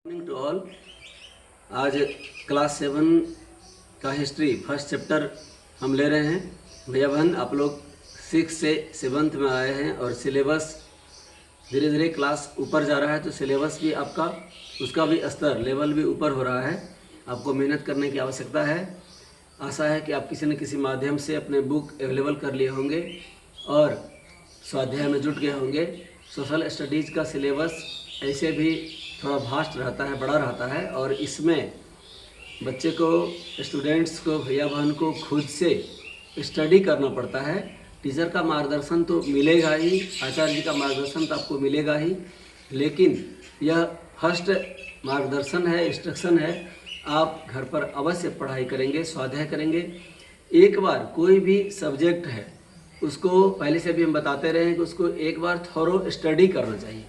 Morning to all. आज class 7 का history first chapter हम ले रहे हैं। भैया बहन आप लोग 6 से 7th में आए हैं और सिलेबस धीरे धीरे क्लास ऊपर जा रहा है, तो सिलेबस भी आपका उसका भी स्तर लेवल भी ऊपर हो रहा है। आपको मेहनत करने की आवश्यकता है। आशा है कि आप किसी न किसी माध्यम से अपने बुक अवेलेबल कर लिए होंगे और स्वाध्याय में जुट गए होंगे। सोशल स्टडीज़ का सिलेबस ऐसे भी थोड़ा वास्ट रहता है, बड़ा रहता है, और इसमें बच्चे को, स्टूडेंट्स को, भैया बहन को खुद से स्टडी करना पड़ता है। टीचर का मार्गदर्शन तो मिलेगा ही, आचार्य जी का मार्गदर्शन तो आपको मिलेगा ही, लेकिन यह फर्स्ट मार्गदर्शन है, इंस्ट्रक्शन है। आप घर पर अवश्य पढ़ाई करेंगे, स्वाध्याय करेंगे। एक बार कोई भी सब्जेक्ट है उसको पहले से भी हम बताते रहे हैं कि उसको एक बार थोरो स्टडी करना चाहिए।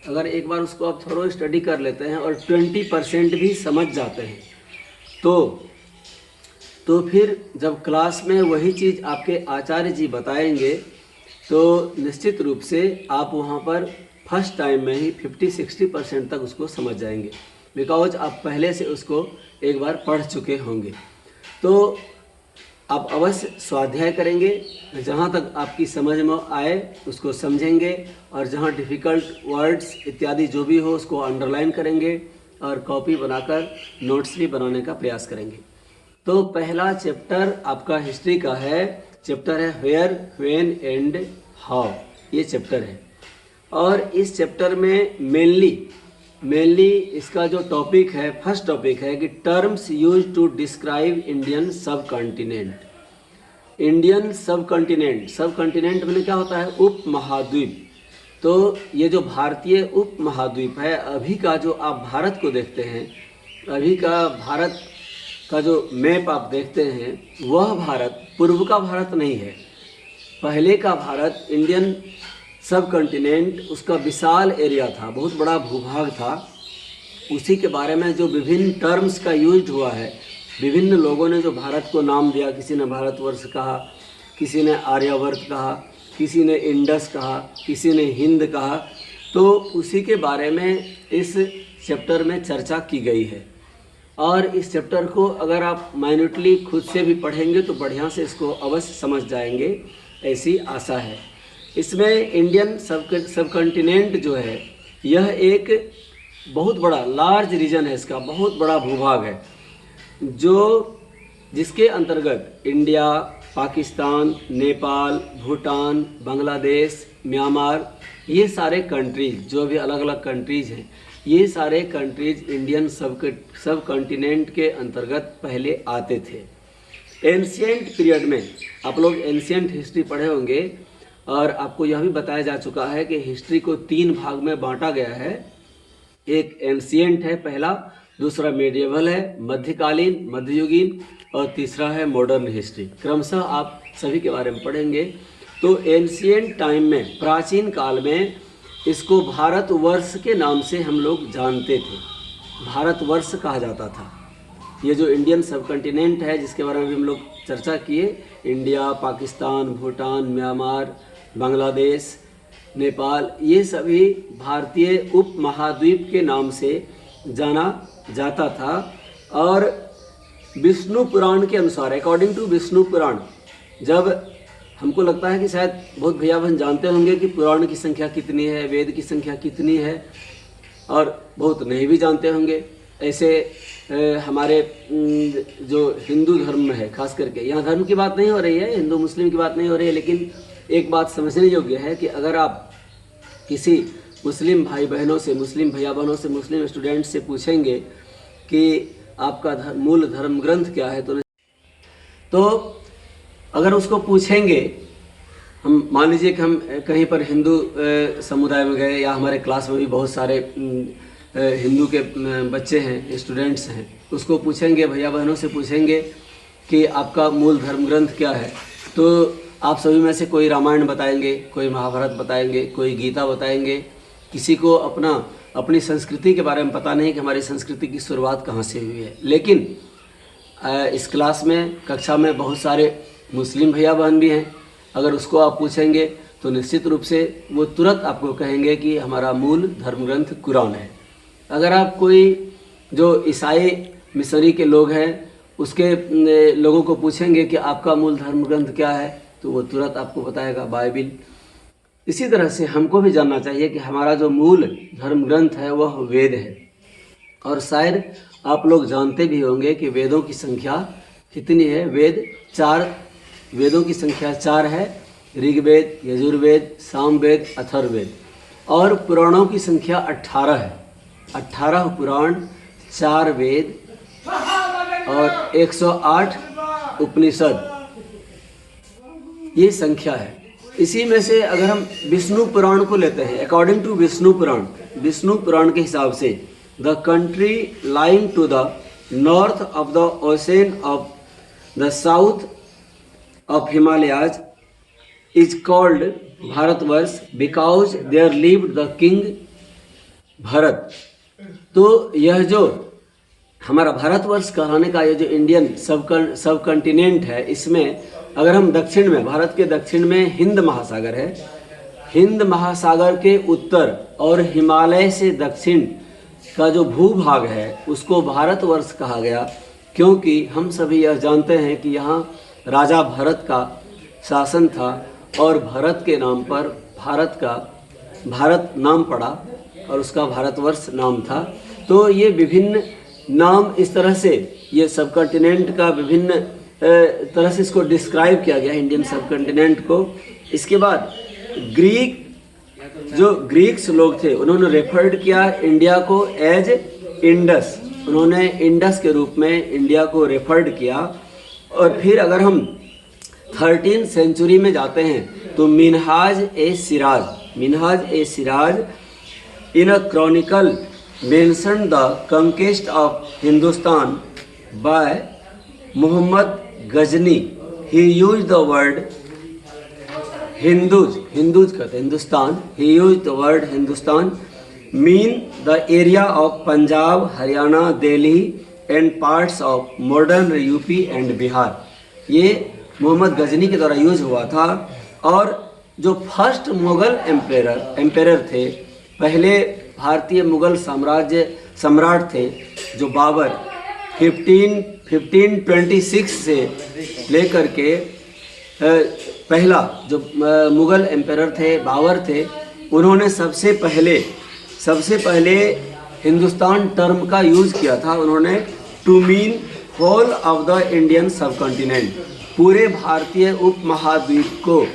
अगर एक बार उसको आप थोरो स्टडी कर लेते हैं और 20% भी समझ जाते हैं तो फिर जब क्लास में वही चीज़ आपके आचार्य जी बताएंगे तो निश्चित रूप से आप वहाँ पर फर्स्ट टाइम में ही 50-60% तक उसको समझ जाएंगे, बिकॉज आप पहले से उसको एक बार पढ़ चुके होंगे। तो आप अवश्य स्वाध्याय करेंगे, जहाँ तक आपकी समझ में आए उसको समझेंगे, और जहाँ डिफ़िकल्ट वर्ड्स इत्यादि जो भी हो उसको अंडरलाइन करेंगे और कॉपी बनाकर नोट्स भी बनाने का प्रयास करेंगे। तो पहला चैप्टर आपका हिस्ट्री का है, चैप्टर है वेयर, व्हेन एंड हाउ, ये चैप्टर है। और इस चैप्टर में मेनली इसका जो टॉपिक है, फर्स्ट टॉपिक है कि terms use to describe Indian subcontinent. Indian subcontinent मैंने क्या होता है? उप महाद्वीप। तो ये जो भारतीय उप महाद्वीप है, अभी का जो आप भारत को देखते हैं, अभी का भारत का जो मैप आप देखते हैं, वह भारत पूर्व का भारत नहीं है। पहले का भारत इंडियन सब कॉन्टिनेंट, उसका विशाल एरिया था, बहुत बड़ा भूभाग था। उसी के बारे में जो विभिन्न टर्म्स का यूज हुआ है, विभिन्न लोगों ने जो भारत को नाम दिया, किसी ने भारतवर्ष कहा, किसी ने आर्यावर्त कहा, किसी ने इंडस कहा, किसी ने हिंद कहा, तो उसी के बारे में इस चैप्टर में चर्चा की गई है। और इस चैप्टर को अगर आप माइन्यूटली खुद से भी पढ़ेंगे तो बढ़िया से इसको अवश्य समझ जाएंगे, ऐसी आशा है। इसमें इंडियन सब कॉन्टिनेंट जो है, यह एक बहुत बड़ा लार्ज रीजन है, इसका बहुत बड़ा भूभाग है, जिसके अंतर्गत इंडिया, पाकिस्तान, नेपाल, भूटान, बांग्लादेश, म्यांमार, ये सारे कंट्रीज, जो भी अलग अलग कंट्रीज हैं, ये सारे कंट्रीज इंडियन सब कॉन्टिनेंट के अंतर्गत पहले आते थे। एंशिएंट पीरियड में आप लोग एंशिएंट हिस्ट्री पढ़े होंगे, और आपको यह भी बताया जा चुका है कि हिस्ट्री को 3 भाग में बांटा गया है। एक एंशिएंट है पहला, दूसरा मेडिएवल है, मध्यकालीन, मध्ययुगीन, और तीसरा है मॉडर्न हिस्ट्री। क्रमशः आप सभी के बारे में पढ़ेंगे। तो एंशिएंट टाइम में, प्राचीन काल में, इसको भारतवर्ष के नाम से हम लोग जानते थे, भारतवर्ष कहा जाता था। ये जो इंडियन सब कॉन्टिनेंट है, जिसके बारे में भी हम लोग चर्चा किए, इंडिया, पाकिस्तान, भूटान, म्यांमार, बांग्लादेश, नेपाल, ये सभी भारतीय उप महाद्वीप के नाम से जाना जाता था। और विष्णु पुराण के अनुसार, अकॉर्डिंग टू विष्णु पुराण, जब हमको लगता है कि शायद बहुत भैया बहन जानते होंगे कि पुराण की संख्या कितनी है, वेद की संख्या कितनी है, और बहुत नहीं भी जानते होंगे। ऐसे हमारे जो हिंदू धर्म में है, खास करके, यहाँ धर्म की बात नहीं हो रही है, हिंदू मुस्लिम की बात नहीं हो रही है, लेकिन एक बात समझने योग्य है कि अगर आप किसी मुस्लिम भाई बहनों से, मुस्लिम भैया बहनों से, मुस्लिम स्टूडेंट से पूछेंगे कि आपका मूल धर्म ग्रंथ क्या है, तो अगर उसको पूछेंगे, हम मान लीजिए कि हम कहीं पर हिंदू समुदाय में गए, या हमारे क्लास में भी बहुत सारे हिंदू के बच्चे हैं, स्टूडेंट्स हैं, उसको पूछेंगे, भैया बहनों से पूछेंगे कि आपका मूल धर्म ग्रंथ क्या है, तो आप सभी में से कोई रामायण बताएंगे, कोई महाभारत बताएंगे, कोई गीता बताएंगे। किसी को अपनी संस्कृति के बारे में पता नहीं कि हमारी संस्कृति की शुरुआत कहाँ से हुई है। लेकिन इस क्लास में, कक्षा में बहुत सारे मुस्लिम भैया बहन भी हैं। अगर उसको आप पूछेंगे तो निश्चित रूप से वो तुरंत आपको कहेंगे कि हमारा मूल धर्म ग्रंथ कुरान है। अगर आप कोई जो ईसाई मिशनरी के लोग हैं उसके लोगों को पूछेंगे कि आपका मूल धर्म ग्रंथ क्या है, तो वो तुरंत आपको बताएगा बाइबिल। इसी तरह से हमको भी जानना चाहिए कि हमारा जो मूल धर्म ग्रंथ है वह वेद है। और शायद आप लोग जानते भी होंगे कि वेदों की संख्या कितनी है। वेदों की संख्या 4 है, ऋग्वेद, यजुर्वेद, सामवेद, अथर्ववेद। और पुराणों की संख्या 18 है, 18 पुराण, 4 वेद और 108 उपनिषद, ये संख्या है। इसी में से अगर हम विष्णु पुराण को लेते हैं, अकॉर्डिंग टू विष्णु पुराण के हिसाब से the country lying to the north of the ocean of the south of Himalayas is called Bharatvarsh because there lived the king Bharat. तो यह जो हमारा भारतवर्ष कहलाने का ये जो इंडियन सब कंटिनेंट है, इसमें अगर हम दक्षिण में, भारत के दक्षिण में हिंद महासागर है, हिंद महासागर के उत्तर और हिमालय से दक्षिण का जो भूभाग है उसको भारतवर्ष कहा गया, क्योंकि हम सभी यह जानते हैं कि यहाँ राजा भरत का शासन था और भरत के नाम पर भारत नाम पड़ा और उसका भारतवर्ष नाम था। तो ये विभिन्न नाम इस तरह से, ये सब कॉन्टिनेंट का विभिन्न तरह से इसको डिस्क्राइब किया गया इंडियन सब कॉन्टिनेंट को। इसके बाद ग्रीक्स लोग थे, उन्होंने रेफर्ड किया इंडिया को एज इंडस, उन्होंने इंडस के रूप में इंडिया को रेफर्ड किया। और फिर अगर हम 13th सेंचुरी में जाते हैं तो मिनहाज ए सिराज इन अ Chronicle mentioned the conquest of Hindustan by Muhammad Ghazni. He used the word Hindus कहते हैं Hindustan, he used the word Hindustan mean the area of Punjab, Haryana, Delhi and parts of modern UP and Bihar। ये मोहम्मद गजनी के द्वारा use हुआ था। और जो first Mughal emperor थे, पहले भारतीय मुगल सम्राट थे जो बाबर, 1526 से लेकर के पहला जो मुगल एम्पेरर थे बाबर थे, उन्होंने सबसे पहले हिंदुस्तान टर्म का यूज किया था। उन्होंने to mean whole of the Indian subcontinent, पूरे भारतीय उपमहाद्वीप को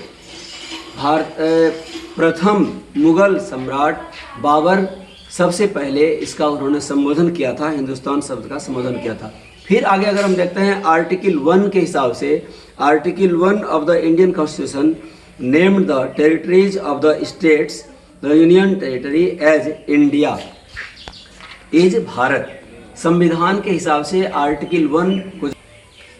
प्रथम मुगल सम्राट बाबर सबसे पहले इसका उन्होंने संबोधन किया था, हिंदुस्तान शब्द का संबोधन किया था। फिर आगे अगर हम देखते हैं आर्टिकल 1 के हिसाब से, article 1 of the Indian constitution named the territories of the states the union territory as India is Bharat. संविधान के हिसाब से आर्टिकल 1 को,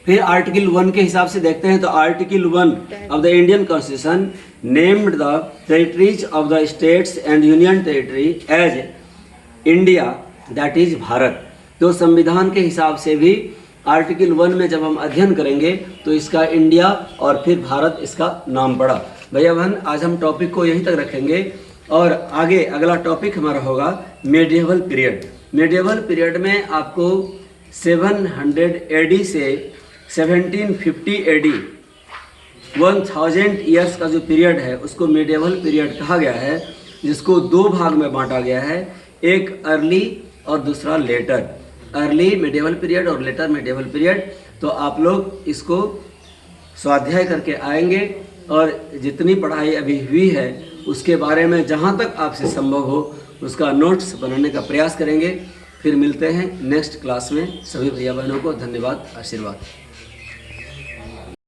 फिर आर्टिकल 1 के हिसाब से देखते हैं तो article 1 of the Indian constitution named the territories of the states and union territory as India that is Bharat. तो संविधान के हिसाब से भी आर्टिकल 1 में जब हम अध्ययन करेंगे तो इसका इंडिया और फिर भारत इसका नाम पड़ा। भैया बहन, आज हम टॉपिक को यहीं तक रखेंगे और आगे अगला टॉपिक हमारा होगा मेडिएवल पीरियड। मेडिएवल पीरियड में आपको 700 AD से 1750 AD 1000 ईयर्स का जो पीरियड है उसको मेडिएवल पीरियड कहा गया है, जिसको 2 भाग में बांटा गया है, एक अर्ली और दूसरा लेटर। अर्ली मेडिएवल पीरियड और लेटर मेडिएवल पीरियड। तो आप लोग इसको स्वाध्याय करके आएंगे और जितनी पढ़ाई अभी हुई है उसके बारे में जहाँ तक आपसे संभव हो उसका नोट्स बनाने का प्रयास करेंगे। फिर मिलते हैं नेक्स्ट क्लास में। सभी भैया बहनों को धन्यवाद, आशीर्वाद।